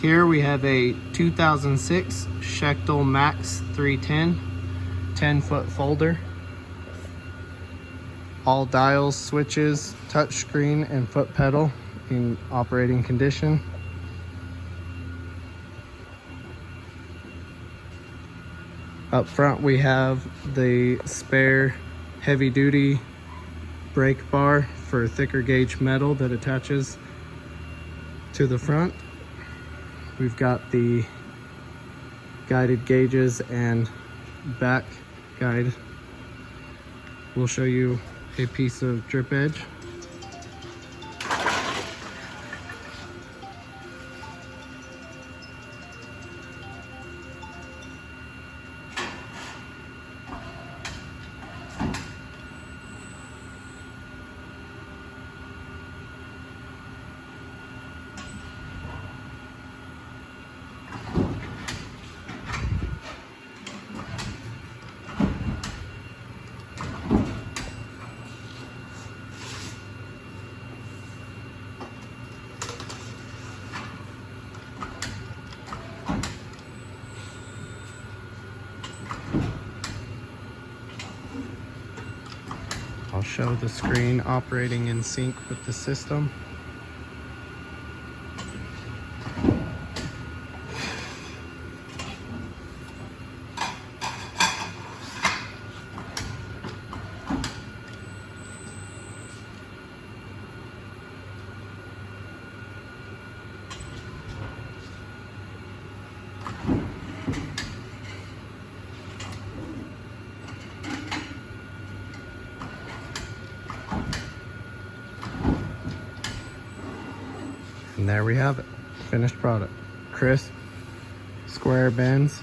Here we have a 2006 Shechtl MAX 310, 10-foot folder. All dials, switches, touchscreen, and foot pedal in operating condition. Up front we have the spare heavy-duty brake bar for thicker gauge metal that attaches to the front. We've got the guided gauges and back guide. We'll show you a piece of drip edge. I'll show the screen operating in sync with the system. And there we have it, finished product. Crisp, square bends,